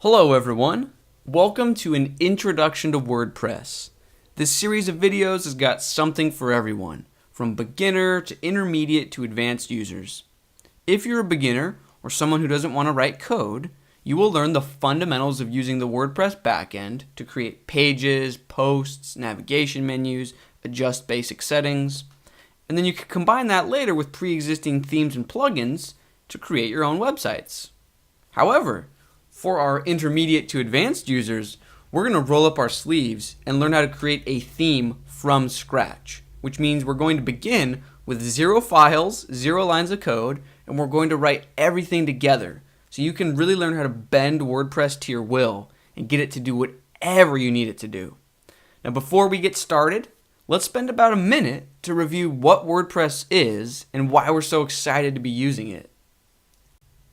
Hello everyone, welcome to an introduction to WordPress. This series of videos has got something for everyone, from beginner to intermediate to advanced users. If you're a beginner or someone who doesn't want to write code, you will learn the fundamentals of using the WordPress backend to create pages, posts, navigation menus, adjust basic settings, and then you can combine that later with pre-existing themes and plugins to create your own websites. However, for our intermediate to advanced users, we're going to roll up our sleeves and learn how to create a theme from scratch, which means we're going to begin with 0 files, 0 lines of code, and we're going to write everything together so you can really learn how to bend WordPress to your will and get it to do whatever you need it to do. Now, before we get started, let's spend about a minute to review what WordPress is and why we're so excited to be using it.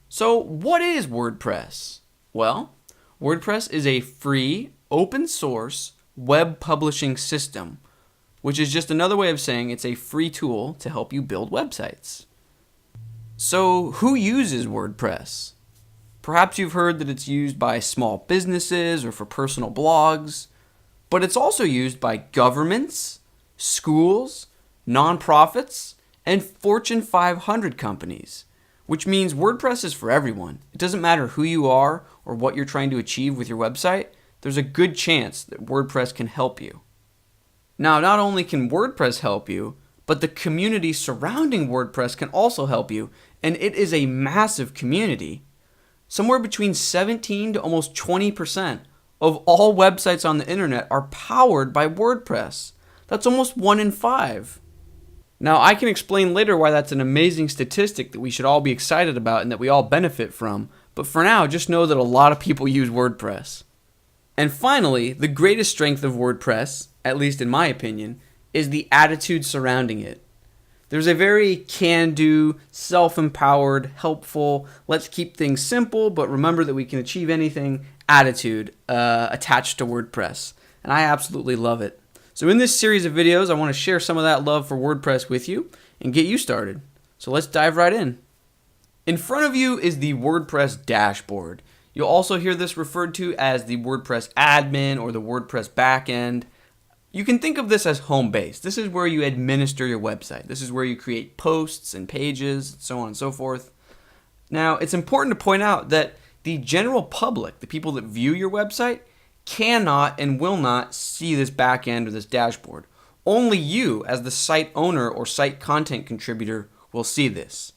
So, what is WordPress? Well, WordPress is a free, open source web publishing system, which is just another way of saying it's a free tool to help you build websites. So, who uses WordPress? Perhaps you've heard that it's used by small businesses or for personal blogs, but it's also used by governments, schools, nonprofits, and Fortune 500 companies, which means WordPress is for everyone. It doesn't matter who you are or what you're trying to achieve with your website, there's a good chance that WordPress can help you. Now, not only can WordPress help you, but the community surrounding WordPress can also help you, and it is a massive community. Somewhere between 17 to almost 20% of all websites on the internet are powered by WordPress. That's almost 1 in 5. Now, I can explain later why that's an amazing statistic that we should all be excited about and that we all benefit from, but for now, just know that a lot of people use WordPress. And finally, the greatest strength of WordPress, at least in my opinion, is the attitude surrounding it. There's a very can-do, self-empowered, helpful, let's keep things simple, but remember that we can achieve anything attitude attached to WordPress, and I absolutely love it. So in this series of videos, I want to share some of that love for WordPress with you and get you started. So let's dive right in. In front of you is the WordPress dashboard. You'll also hear this referred to as the WordPress admin or the WordPress backend. You can think of this as home base. This is where you administer your website. This is where you create posts and pages, so on and so forth. Now, it's important to point out that the general public, the people that view your website, cannot and will not see this backend or this dashboard. Only you, as the site owner or site content contributor, will see this.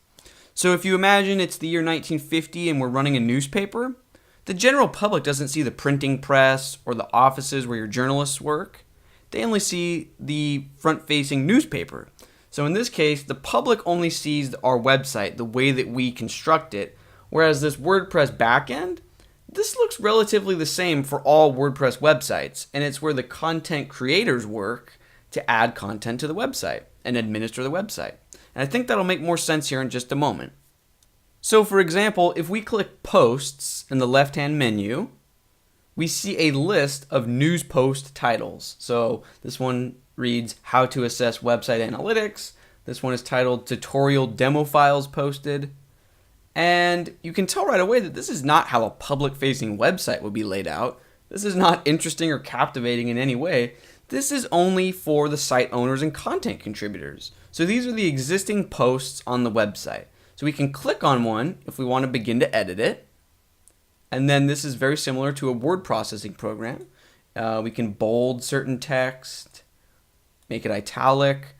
So if you imagine it's the year 1950 and we're running a newspaper, the general public doesn't see the printing press or the offices where your journalists work. They only see the front-facing newspaper. So in this case, the public only sees our website the way that we construct it, whereas this WordPress backend, this looks relatively the same for all WordPress websites, and it's where the content creators work to add content to the website and administer the website. And I think that'll make more sense here in just a moment. So for example, if we click Posts in the left-hand menu, we see a list of news post titles. So this one reads How to Assess Website Analytics. This one is titled Tutorial Demo Files Posted. And you can tell right away that this is not how a public-facing website would be laid out. This is not interesting or captivating in any way. This is only for the site owners and content contributors. So these are the existing posts on the website. So we can click on one if we want to begin to edit it. And then this is very similar to a word processing program. We can bold certain text, make it italic.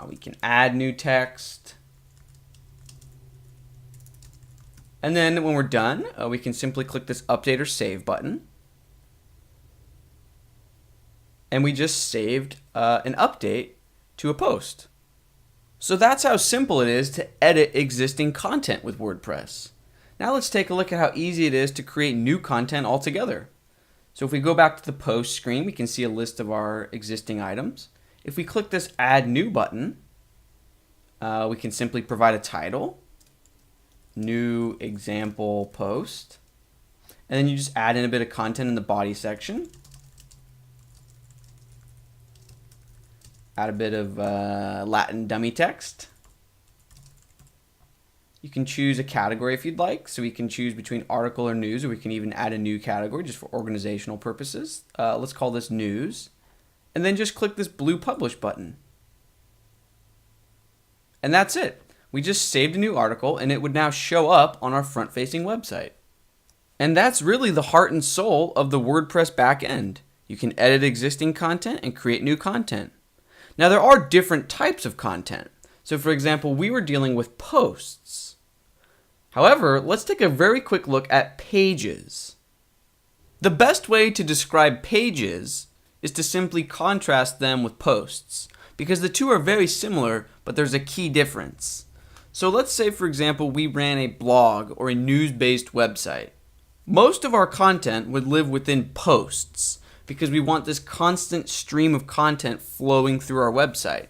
We can add new text. And then when we're done, we can simply click this Update or Save button. And we just saved an update to a post. So that's how simple it is to edit existing content with WordPress. Now let's take a look at how easy it is to create new content altogether. So if we go back to the post screen, we can see a list of our existing items. If we click this Add New button, we can simply provide a title, New Example Post, and then you just add in a bit of content in the body section. Add a bit of Latin dummy text. You can choose a category if you'd like. So we can choose between article or news, or we can even add a new category just for organizational purposes. Let's call this news. And then just click this blue publish button. And that's it. We just saved a new article and it would now show up on our front-facing website. And that's really the heart and soul of the WordPress backend. You can edit existing content and create new content. Now there are different types of content. So for example, we were dealing with posts. However, let's take a very quick look at pages. The best way to describe pages is to simply contrast them with posts, because the two are very similar, but there's a key difference. So let's say, for example, we ran a blog or a news-based website. Most of our content would live within posts because we want this constant stream of content flowing through our website.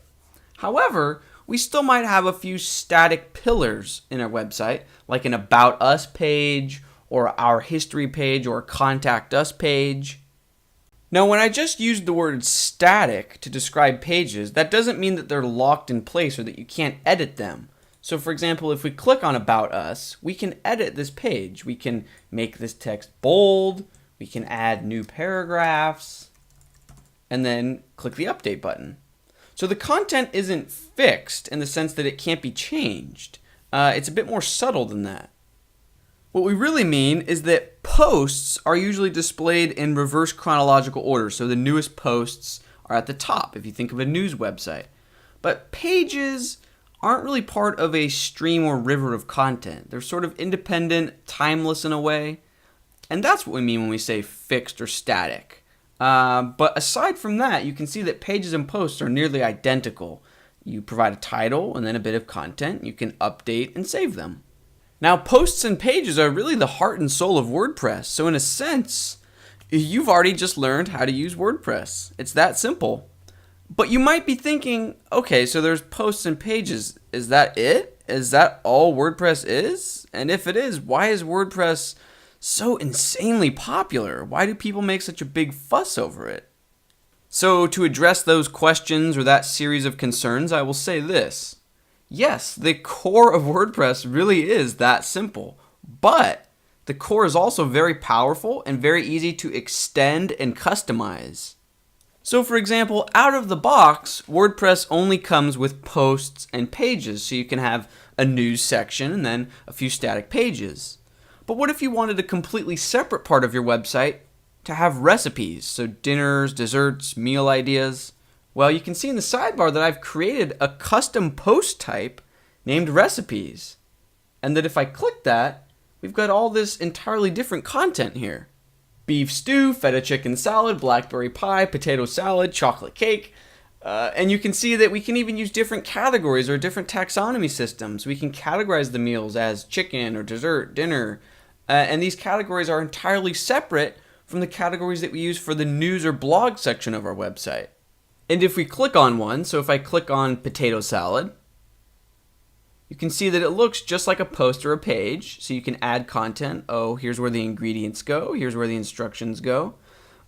However, we still might have a few static pillars in our website, like an About Us page, or our history page, or a Contact Us page. Now, when I just used the word static to describe pages, that doesn't mean that they're locked in place or that you can't edit them. So for example, if we click on About Us, we can edit this page. We can make this text bold, we can add new paragraphs, and then click the update button. So the content isn't fixed in the sense that it can't be changed. It's a bit more subtle than that. What we really mean is that posts are usually displayed in reverse chronological order. So the newest posts are at the top if you think of a news website. But pages aren't really part of a stream or river of content. They're sort of independent, timeless in a way. And that's what we mean when we say fixed or static. But aside from that, you can see that pages and posts are nearly identical. You provide a title and then a bit of content. You can update and save them. Now, posts and pages are really the heart and soul of WordPress. So in a sense, you've already just learned how to use WordPress. It's that simple. But you might be thinking, okay, so there's posts and pages. Is that it? Is that all WordPress is? And if it is, why is WordPress so insanely popular? Why do people make such a big fuss over it? So to address those questions or that series of concerns, I will say this. Yes, the core of WordPress really is that simple, but the core is also very powerful and very easy to extend and customize. So for example, out of the box, WordPress only comes with posts and pages, so you can have a news section and then a few static pages. But what if you wanted a completely separate part of your website to have recipes, so dinners, desserts, meal ideas? Well, you can see in the sidebar that I've created a custom post type named recipes. And that if I click that, we've got all this entirely different content here. Beef stew, feta chicken salad, blackberry pie, potato salad, chocolate cake. And you can see that we can even use different categories or different taxonomy systems. We can categorize the meals as chicken or dessert, dinner. And these categories are entirely separate from the categories that we use for the news or blog section of our website. And if we click on one, so if I click on potato salad, you can see that it looks just like a post or a page. So you can add content. Oh, here's where the ingredients go. Here's where the instructions go.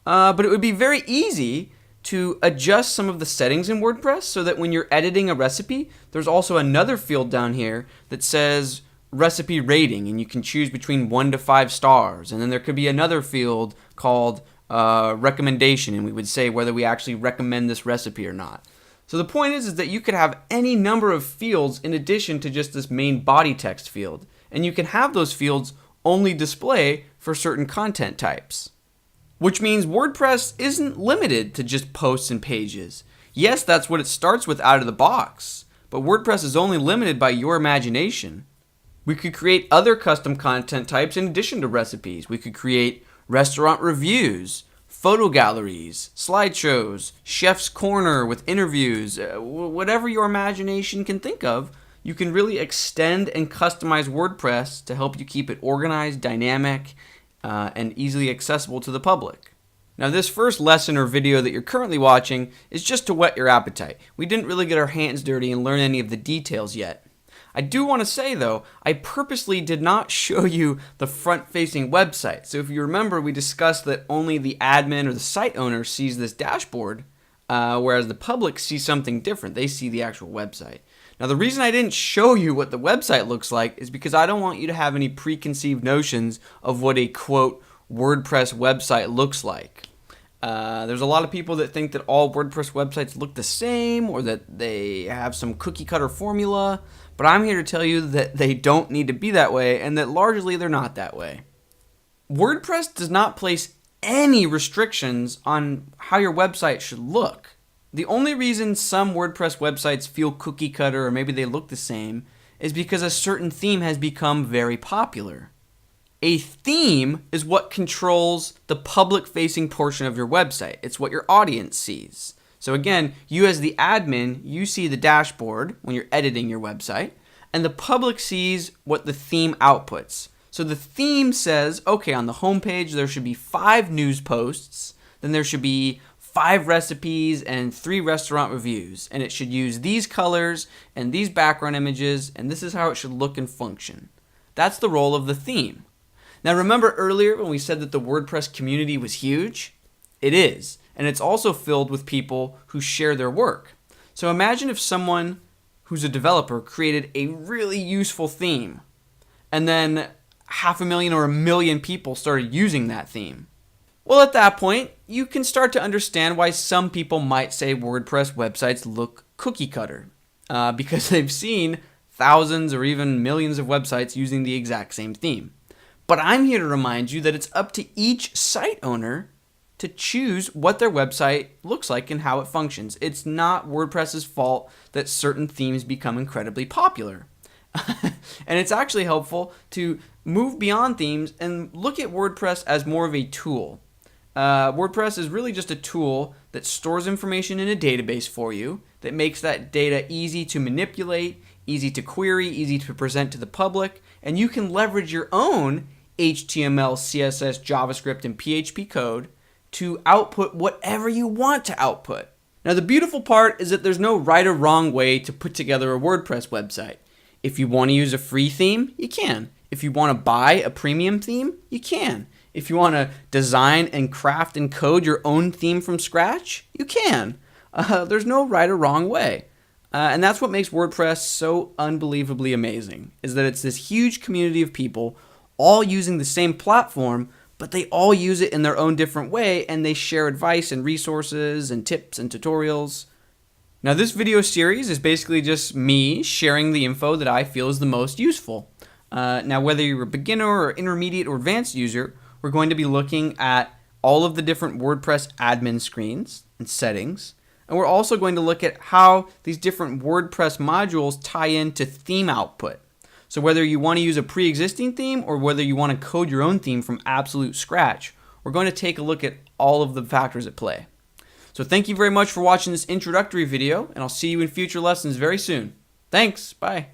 But it would be very easy to adjust some of the settings in WordPress so that when you're editing a recipe, there's also another field down here that says recipe rating, and you can choose between 1 to 5 stars. And then there could be another field called recommendation, and we would say whether we actually recommend this recipe or not. So the point is that you could have any number of fields in addition to just this main body text field, and you can have those fields only display for certain content types. Which means WordPress isn't limited to just posts and pages. Yes, that's what it starts with out of the box, but WordPress is only limited by your imagination. We could create other custom content types in addition to recipes. We could create restaurant reviews, photo galleries, slideshows, chef's corner with interviews, whatever your imagination can think of. You can really extend and customize WordPress to help you keep it organized, dynamic, and easily accessible to the public. Now, this first lesson or video that you're currently watching is just to whet your appetite. We didn't really get our hands dirty and learn any of the details yet. I do want to say, though, I purposely did not show you the front-facing website. So if you remember, we discussed that only the admin or the site owner sees this dashboard, whereas the public sees something different. They see the actual website. Now, the reason I didn't show you what the website looks like is because I don't want you to have any preconceived notions of what a, quote, WordPress website looks like. There's a lot of people that think that all WordPress websites look the same or that they have some cookie cutter formula, but I'm here to tell you that they don't need to be that way and that largely they're not that way. WordPress does not place any restrictions on how your website should look. The only reason some WordPress websites feel cookie cutter or maybe they look the same is because a certain theme has become very popular. A theme is what controls the public-facing portion of your website. It's what your audience sees. So again, you as the admin, you see the dashboard when you're editing your website, and the public sees what the theme outputs. So the theme says, okay, on the homepage there should be 5 news posts, then there should be 5 recipes and 3 restaurant reviews, and it should use these colors and these background images, and this is how it should look and function. That's the role of the theme. Now remember earlier when we said that the WordPress community was huge? It is, and it's also filled with people who share their work. So imagine if someone who's a developer created a really useful theme, and then 500,000 or 1 million people started using that theme. Well, at that point, you can start to understand why some people might say WordPress websites look cookie cutter, because they've seen thousands or even millions of websites using the exact same theme. But I'm here to remind you that it's up to each site owner to choose what their website looks like and how it functions. It's not WordPress's fault that certain themes become incredibly popular. And it's actually helpful to move beyond themes and look at WordPress as more of a tool. WordPress is really just a tool that stores information in a database for you, that makes that data easy to manipulate, easy to query, easy to present to the public, and you can leverage your own HTML, CSS, JavaScript, and PHP code to output whatever you want to output. Now, the beautiful part is that there's no right or wrong way to put together a WordPress website. If you want to use a free theme, you can. If you want to buy a premium theme, you can. If you want to design and craft and code your own theme from scratch, you can. There's no right or wrong way. And that's what makes WordPress so unbelievably amazing, is that it's this huge community of people all using the same platform, but they all use it in their own different way, and they share advice and resources and tips and tutorials. Now, this video series is basically just me sharing the info that I feel is the most useful. Now, whether you're a beginner or intermediate or advanced user, we're going to be looking at all of the different WordPress admin screens and settings. And we're also going to look at how these different WordPress modules tie into theme output. So whether you want to use a pre-existing theme or whether you want to code your own theme from absolute scratch, we're going to take a look at all of the factors at play. So thank you very much for watching this introductory video, and I'll see you in future lessons very soon. Thanks. Bye.